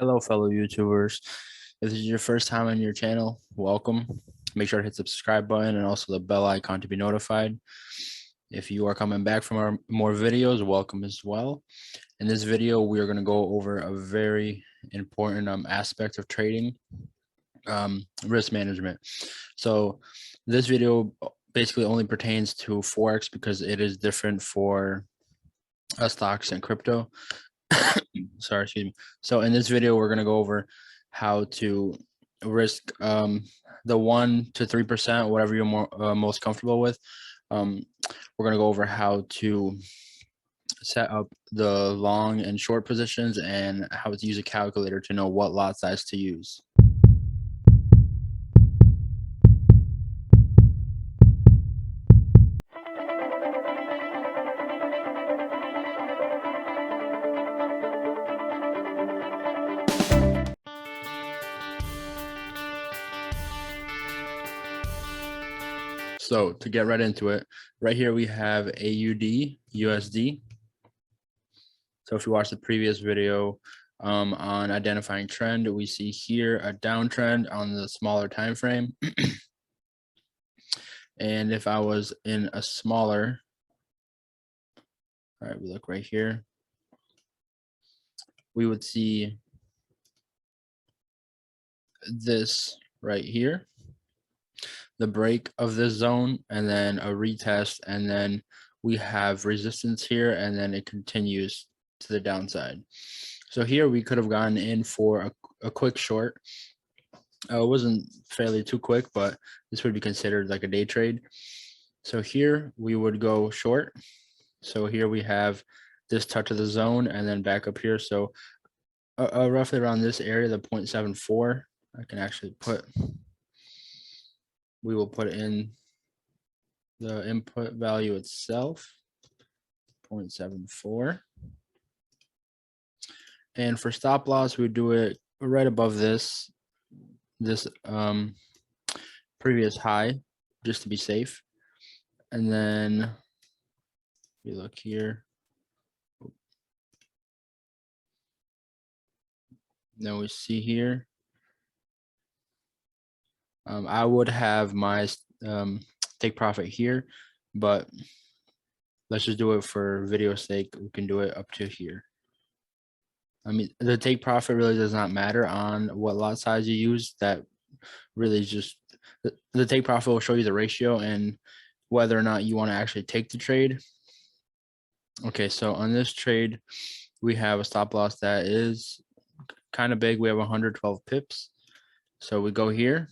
Hello, fellow YouTubers. If this is your first time on your channel, welcome. Make sure to hit the subscribe button and also the bell icon to be notified. If you are coming back from our more videos, welcome as well. In this video, we are going to go over a very important aspect of trading, risk management. So this video basically only pertains to Forex because it is different for stocks and crypto. Sorry, excuse me. So in this video, we're going to go over how to risk the 1 to 3%, whatever you're most comfortable with. We're going to go over how to set up the long and short positions and how to use a calculator to know what lot size to use. So to get right into it, right here we have AUD, USD. So if you watch the previous video on identifying trend, we see here a downtrend on the smaller time frame. And if I was in a smaller, all right, we look right here, we would see this right here, the break of this zone, and then a retest, and then we have resistance here, and then it continues to the downside. So here we could have gone in for a quick short. It wasn't fairly too quick, but this would be considered like a day trade. So here we would go short. So here we have this touch of the zone and then back up here. So roughly around this area, the 0.74, I can actually we will put in the input value itself, 0.74. And for stop loss, we would do it right above this previous high, just to be safe. And then we look here. Then we see here. I would have my take profit here, but let's just do it for video sake. We can do it up to here. I mean, the take profit really does not matter on what lot size you use. That really is just the take profit will show you the ratio and whether or not you want to actually take the trade. Okay, so on this trade, we have a stop loss that is kind of big. We have 112 pips. So we go here.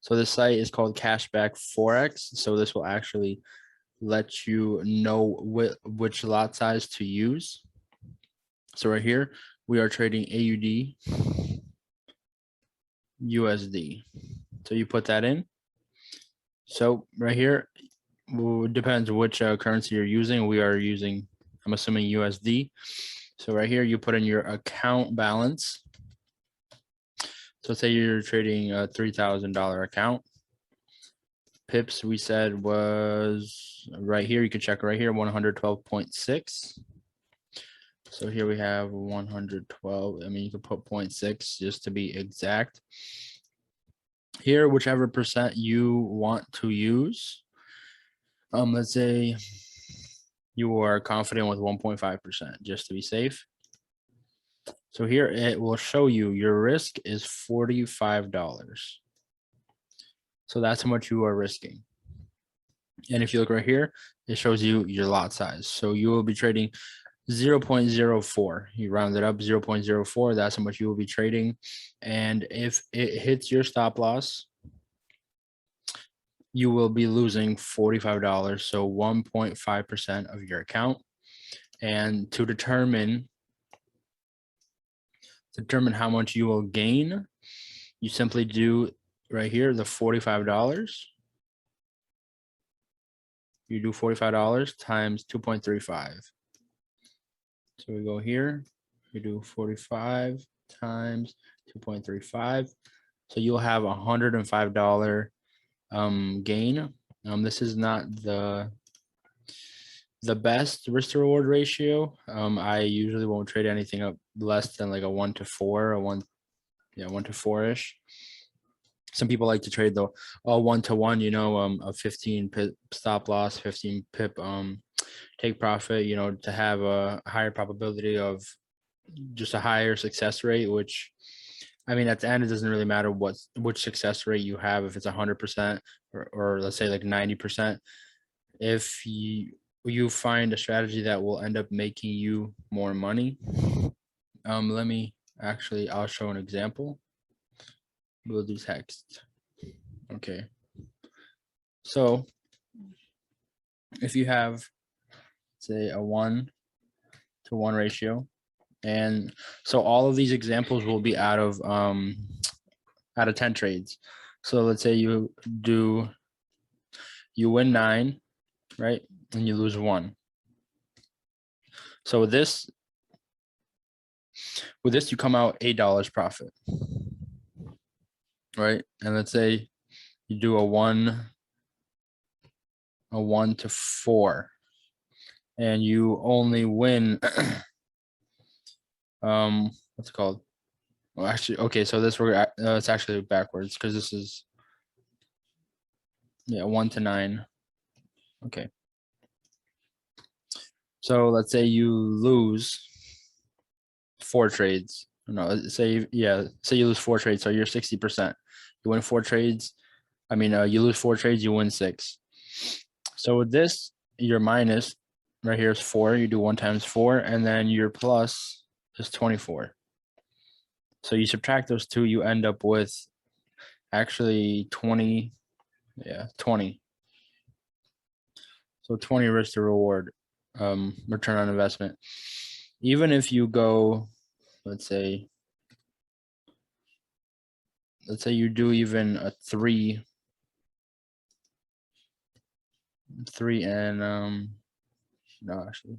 So this site is called Cashback Forex. So this will actually let you know which lot size to use. So right here, we are trading AUD, USD. So you put that in. So right here, it depends which currency you're using. We are using, I'm assuming USD. So right here, you put in your account balance. So say you're trading a $3,000 account. Pips we said was right here. You can check right here, 112.6. So here we have 112. I mean, you can put 0.6 just to be exact. Here, whichever percent you want to use. Let's say you are confident with 1.5% just to be safe. So here it will show you your risk is $45. So that's how much you are risking. And if you look right here, it shows you your lot size. So you will be trading 0.04. You round it up 0.04. That's how much you will be trading. And if it hits your stop loss, you will be losing $45. So 1.5% of your account. And to determine how much you will gain, you simply do right here, the $45. You do $45 times 2.35. So we go here, we do 45 times 2.35. So you'll have $105 gain. This is not the the best risk to reward ratio, I usually won't trade anything up less than like a 1 to 4, 1 to 4-ish. Some people like to trade the 1 to 1, a 15 pip stop loss, 15 pip take profit, to have a higher probability of just a higher success rate, which I mean, at the end, it doesn't really matter which success rate you have, if it's 100% or let's say like 90%. If you find a strategy that will end up making you more money, I'll show an example. We'll do text. Okay. So if you have, say, a 1 to 1 ratio, and so all of these examples will be out of 10 trades. So let's say you win 9, right? And you lose 1. So with this you come out $8 profit, right? And let's say you do a 1 to 4, and you only win what's it called? Well, actually, okay, so it's actually backwards, because this is 1 to 9. Okay. So let's say you lose 4 trades. No, say you lose 4 trades, so you're 60%. You win 4 trades. I mean, you lose 4 trades, you win 6. So with this, your minus right here is 4. You do 1 times 4, and then your plus is 24. So you subtract those two, you end up with actually 20. Yeah, 20. So 20 risk to reward, return on investment. Even if you go, let's say you do even a 3 and no, actually,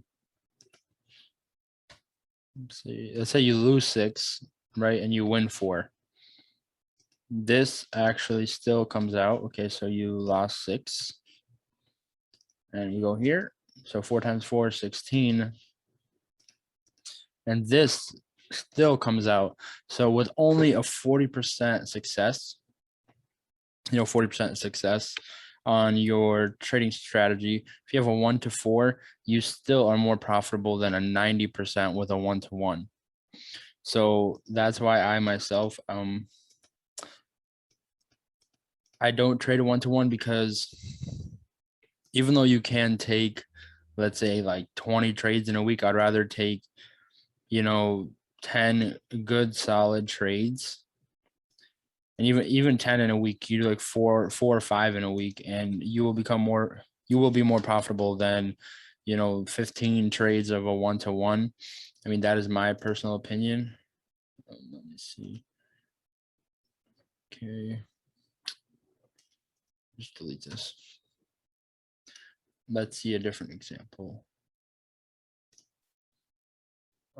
let's say you lose 6, right, and you win 4. This actually still comes out. Okay, so you lost 6, and you go here. So 4 times 4 is 16, and this still comes out. So with only a 40% success, 40% success on your trading strategy, if you have a 1 to 4, you still are more profitable than a 90% with a 1 to 1. So that's why I myself, I don't trade a 1 to 1, because even though you can take, let's say, like 20 trades in a week, I'd rather take, 10 good solid trades. And even 10 in a week, you do like 4 or 5 in a week, and you will be more profitable than 15 trades of a 1 to 1. I mean, that is my personal opinion. Let me see. Okay, just delete this. Let's see a different example.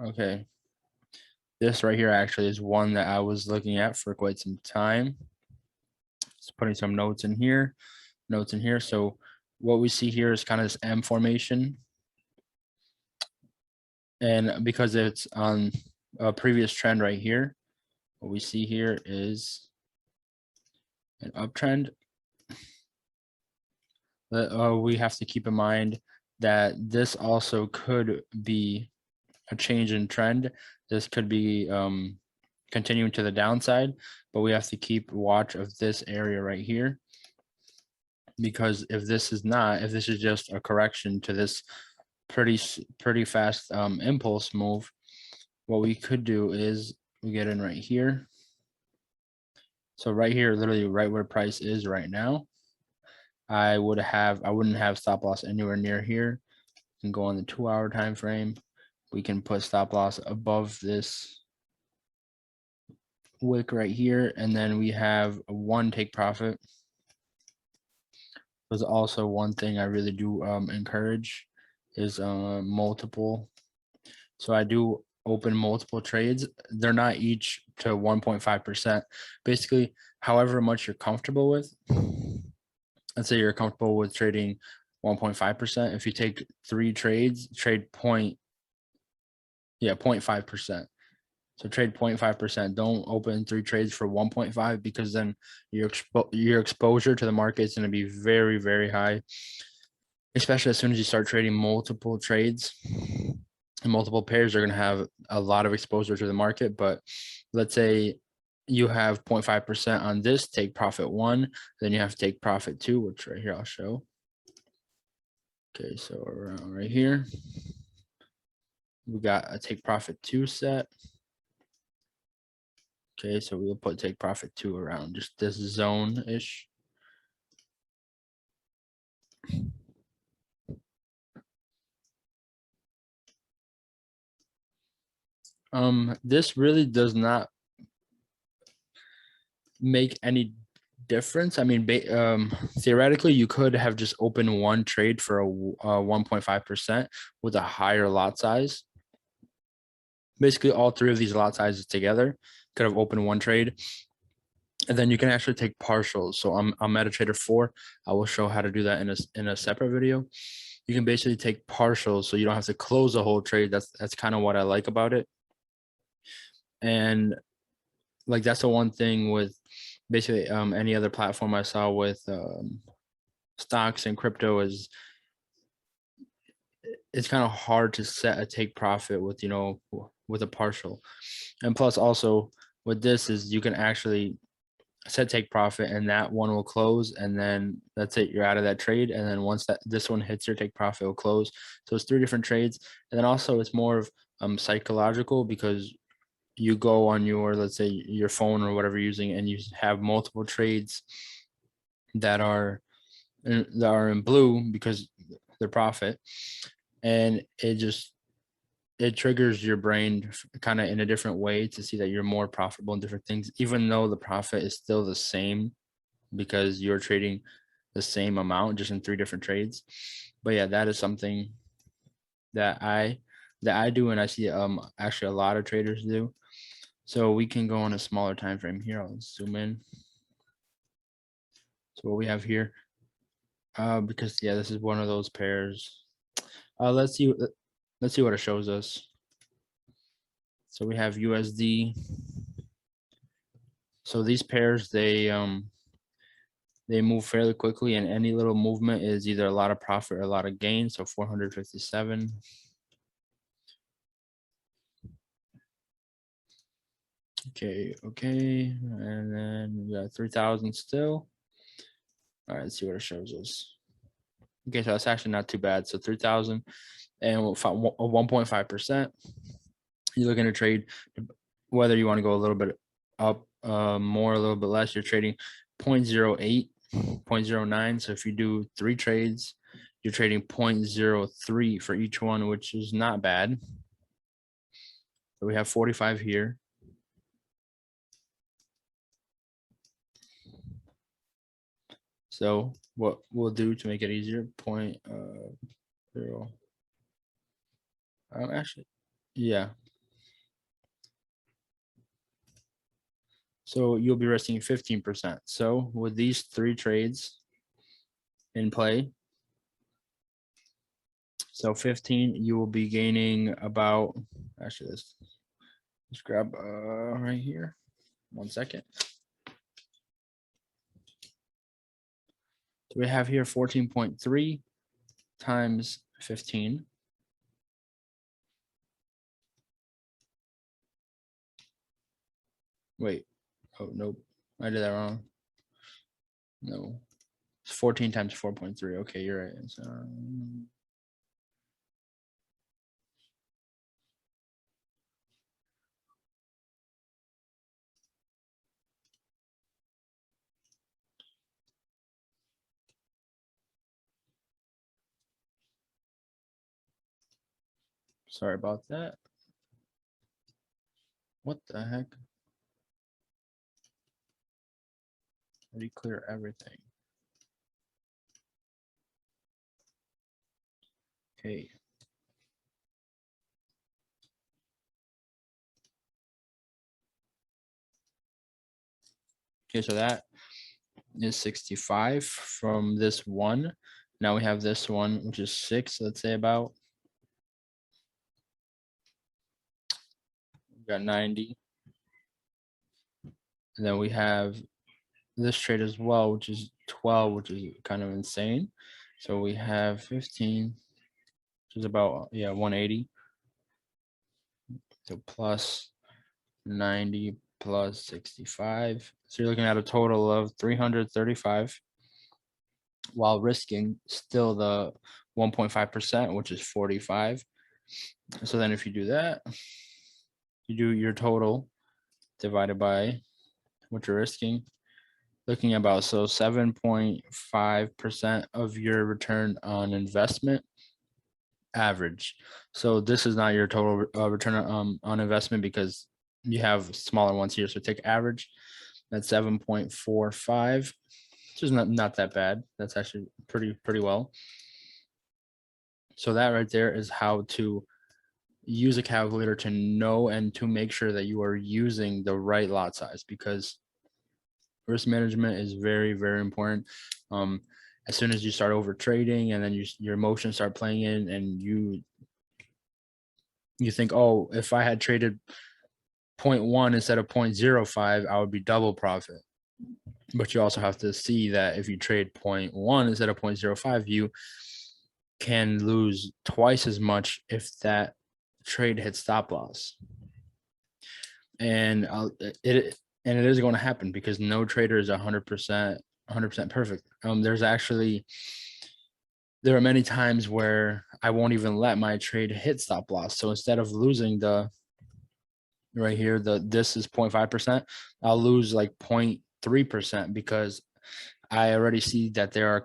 Okay, this right here actually is one that I was looking at for quite some time. Just putting some notes in here. So what we see here is kind of this M formation. And because it's on a previous trend right here, what we see here is an uptrend. We have to keep in mind that this also could be a change in trend. This could be continuing to the downside, but we have to keep watch of this area right here, because if this is just a correction to this pretty fast impulse move, what we could do is we get in right here. So right here, literally right where price is right now, I wouldn't have stop loss anywhere near here. You can go on the 2-hour time frame. We can put stop loss above this wick right here, and then we have a 1 take profit. There's also one thing I really do encourage is multiple. So I do open multiple trades. They're not each to 1.5%. Basically, however much you're comfortable with. Let's say you're comfortable with trading 1.5%. If you take 3 trades, trade 0.5%. So trade 0.5%. Don't open 3 trades for 1.5 because then your exposure to the market is going to be very, very high, especially as soon as you start trading multiple trades and multiple pairs are going to have a lot of exposure to the market. But let's say you have 0.5% on this, take profit 1, then you have to take profit 2, which right here I'll show. Okay, so around right here, we got a take profit 2 set. Okay, so we'll put take profit 2 around just this zone-ish. This really does not make any difference. I mean, theoretically, you could have just opened one trade for a 1.5% with a higher lot size. Basically, all 3 of these lot sizes together could have opened one trade. And then you can actually take partials. So on MetaTrader 4, I will show how to do that in a separate video. You can basically take partials, so you don't have to close the whole trade. That's kind of what I like about it. And like that's the one thing with basically any other platform I saw with stocks and crypto is it's kind of hard to set a take profit with, you know, with a partial. And plus also with this is you can actually set take profit and that one will close, and then that's it, you're out of that trade. And then once this one hits your take profit, will close. So it's 3 different trades. And then also it's more of psychological, because you go on your, let's say your phone or whatever you're using, and you have multiple trades that are in blue because they're profit, and it triggers your brain kind of in a different way to see that you're more profitable in different things, even though the profit is still the same because you're trading the same amount just in 3 different trades. But yeah, that is something that I do, and I see actually a lot of traders do. So we can go on a smaller time frame here. I'll zoom in. So what we have here, because yeah, this is one of those pairs. Let's see what it shows us. So we have USD. So these pairs, they move fairly quickly, and any little movement is either a lot of profit or a lot of gain. So 457. Okay, and then we got 3,000 still. All right, let's see what it shows us. Okay, so that's actually not too bad. So 3,000 and 1.5%. You're looking to trade, whether you want to go a little bit up more, a little bit less, you're trading 0.08, 0.09. So if you do 3 trades, you're trading 0.03 for each one, which is not bad. So we have 45 here. So what we'll do to make it easier, 0.0. Actually, yeah. So you'll be resting 15%. So with these 3 trades in play, so 15, you will be gaining about, actually let's grab right here. 1 second. So we have here 14.3 times 15. Wait, oh, nope, I did that wrong. No, it's 14 times 4.3. Okay, you're right. So, sorry about that. What the heck? How do you clear everything? Okay. Okay, so that is 65 from this one. Now we have this one, which is 6, let's say about. We got 90. And then we have this trade as well, which is 12, which is kind of insane. So we have 15, which is about, yeah, 180. So plus 90 plus 65. So you're looking at a total of 335 while risking still the 1.5%, which is 45. So then if you do that, you do your total divided by what you're risking, looking about, so 7.5% of your return on investment average. So this is not your total return on investment because you have smaller ones here. So take average, that's 7.45, which is not that bad. That's actually pretty well. So that right there is how to use a calculator to know and to make sure that you are using the right lot size, because risk management is very important. As soon as you start over trading and then your emotions start playing in, and you think, oh, if I had traded 0.1 instead of 0.05, I would be double profit. But you also have to see that if you trade 0.1 instead of 0.05, you can lose twice as much if that trade hits stop loss. And it is going to happen because no trader is 100% perfect. There are many times where I won't even let my trade hit stop loss. So instead of losing right here, this is 0.5%, I'll lose like 0.3% because I already see that there are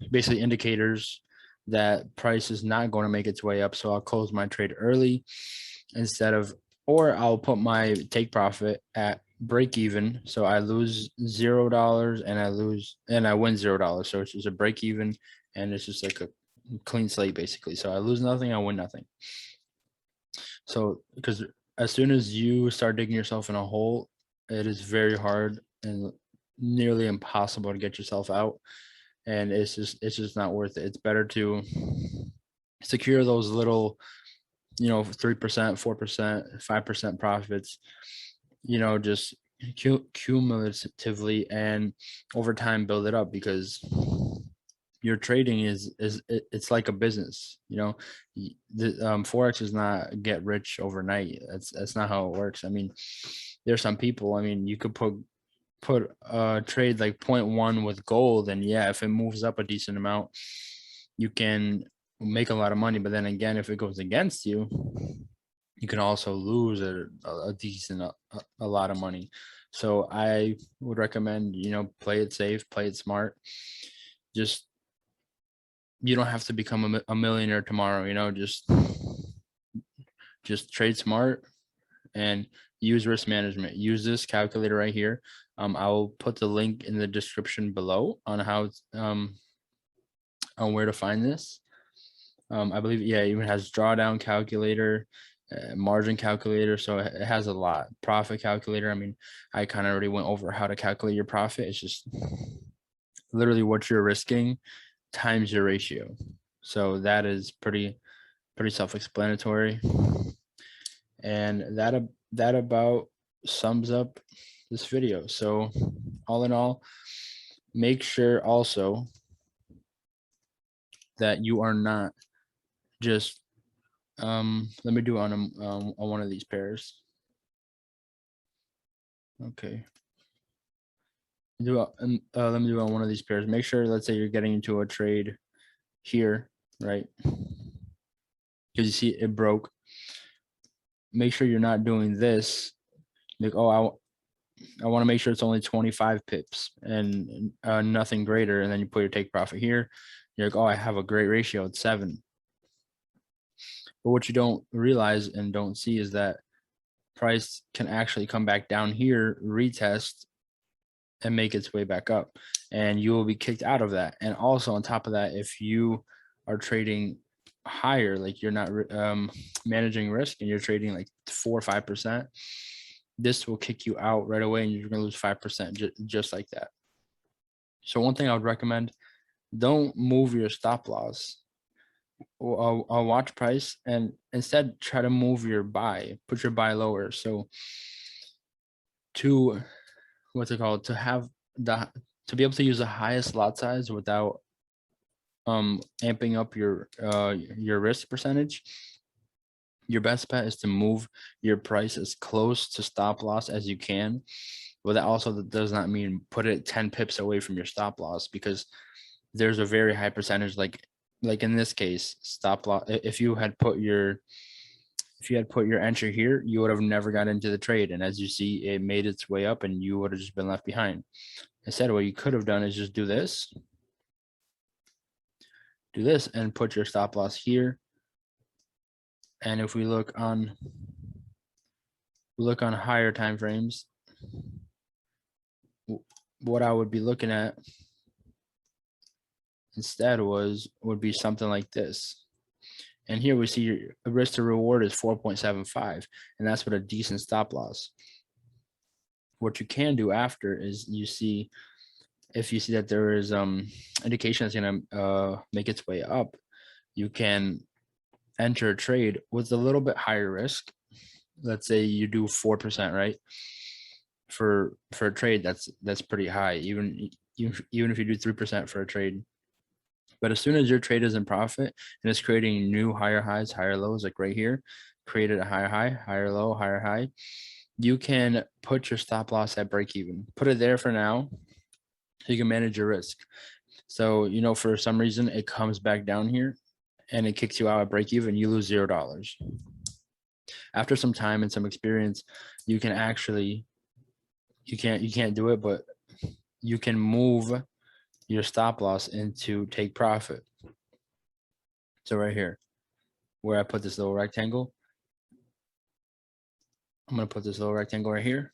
basically indicators that price is not going to make its way up. So I'll close my trade early or I'll put my take profit at break even. So I lose $0 and I win $0. So it's just a break even, and it's just like a clean slate basically. So I lose nothing, I win nothing. So because as soon as you start digging yourself in a hole, it is very hard and nearly impossible to get yourself out. And it's just not worth it. It's better to secure those little, 3%, 4%, 5% profits, just cumulatively, and over time build it up, because your trading it's like a business. Forex is not get rich overnight. That's not how it works. I mean, there's some people, you could put a trade like 0.1 with gold, and yeah, if it moves up a decent amount, you can make a lot of money. But then again, if it goes against you, you can also lose a decent a lot of money. So I would recommend, play it safe, play it smart. You don't have to become a millionaire tomorrow. Just trade smart and use risk management. Use this calculator right here. I'll put the link in the description below on how on where to find this. I believe, yeah, it even has drawdown calculator, margin calculator. So it has a lot. Profit calculator. I kind of already went over how to calculate your profit. It's just literally what you're risking times your ratio. So that is pretty self-explanatory. And that about sums up this video. So all in all, make sure also that you are not just let me do it on one of these pairs. Okay, let me do it on one of these pairs. Make sure, let's say you're getting into a trade here, right? Because you see it broke. Make sure you're not doing this, like, oh, I want to make sure it's only 25 pips and nothing greater, and then you put your take profit here. You're like, oh, I have a great ratio, it's 7. But what you don't realize and don't see is that price can actually come back down here, retest, and make its way back up, and you will be kicked out of that. And also on top of that, if you are trading higher, like you're not managing risk and you're trading like 4 or 5%, this will kick you out right away, and you're going to lose 5% just like that. So one thing I would recommend don't move your stop loss or watch price, and instead try to move your buy, put your buy lower. So to what's it called, to have the to be able to use the highest lot size without amping up your risk percentage, your best bet is to move your price as close to stop loss as you can. But that also does not mean put it 10 pips away from your stop loss, because there's a very high percentage, like in this case, stop loss. If you had put your entry here, you would have never got into the trade. And as you see, it made its way up and you would have just been left behind. Instead, what you could have done is just do this, and put your stop loss here. And if we look on higher time frames, what I would be looking at instead would be something like this. And here we see your risk to reward is 4.75, and that's with a decent stop loss. What you can do after is if you see that there is indication that's going to make its way up, you can enter a trade with a little bit higher risk. Let's say you do 4%, right? For a trade, that's pretty high, even if you do 3% for a trade. But as soon as your trade is in profit and it's creating new higher highs, higher lows, like right here, created a higher high, higher low, higher high, you can put your stop loss at break even. Put it there for now so you can manage your risk. So, for some reason it comes back down here and it kicks you out at break even, you lose $0. After some time and some experience, you can actually, you can't do it, but you can move your stop loss into take profit. So right here, where I put this little rectangle, I'm going to put this little rectangle right here.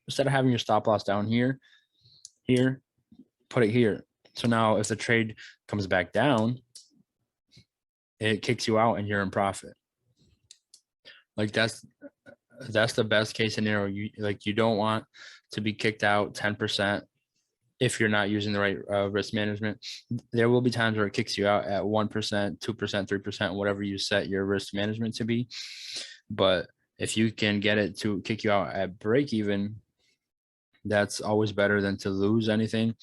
Instead of having your stop loss down here, put it here. So now if the trade comes back down, it kicks you out and you're in profit. Like that's the best case scenario. You don't want to be kicked out 10% if you're not using the right risk management. There will be times where it kicks you out at 1%, 2%, 3%, whatever you set your risk management to be. But if you can get it to kick you out at break even, that's always better than to lose anything.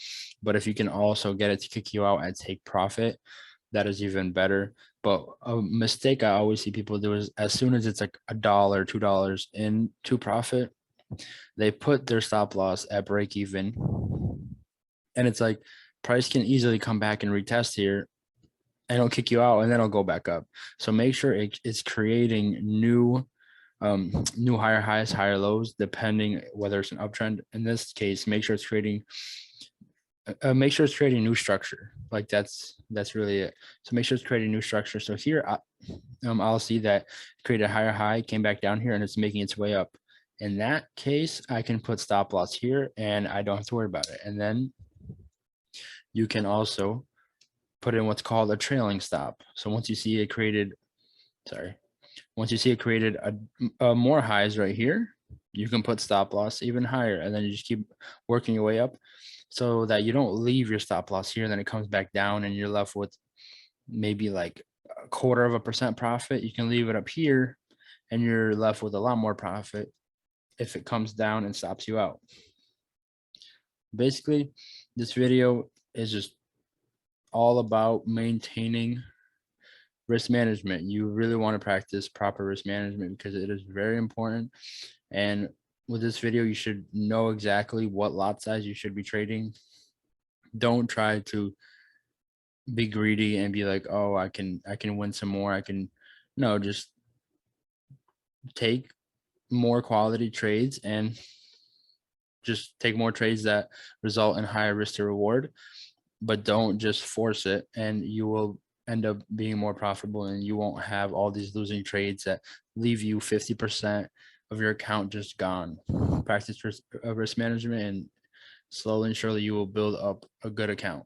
But if you can also get it to kick you out at take profit, that is even better. But a mistake I always see people do is as soon as it's like $1, $2 into profit, they put their stop loss at break even. And it's like price can easily come back and retest here and it'll kick you out and then it'll go back up. So make sure it's creating new higher highs, higher lows, depending whether it's an uptrend. In this case, make sure it's creating new structure. Like that's really it. So make sure it's creating new structure. So here I'll see that created a higher high, came back down here, and it's making its way up. In that case, I can put stop loss here and I don't have to worry about it. And then you can also put in what's called a trailing stop. So once you see it created more highs right here, you can put stop loss even higher, and then you just keep working your way up so that you don't leave your stop loss here and then it comes back down and you're left with maybe like 0.25% profit. You can leave it up here and you're left with a lot more profit if it comes down and stops you out. Basically, this video is just all about maintaining risk management. You really want to practice proper risk management because it is very important. And with this video, you should know exactly what lot size you should be trading. Don't try to be greedy and be like, oh, I can win some more. No, just take more quality trades and just take more trades that result in higher risk to reward, but don't just force it, and you will end up being more profitable and you won't have all these losing trades that leave you 50% of your account just gone. Practice risk management and slowly and surely you will build up a good account.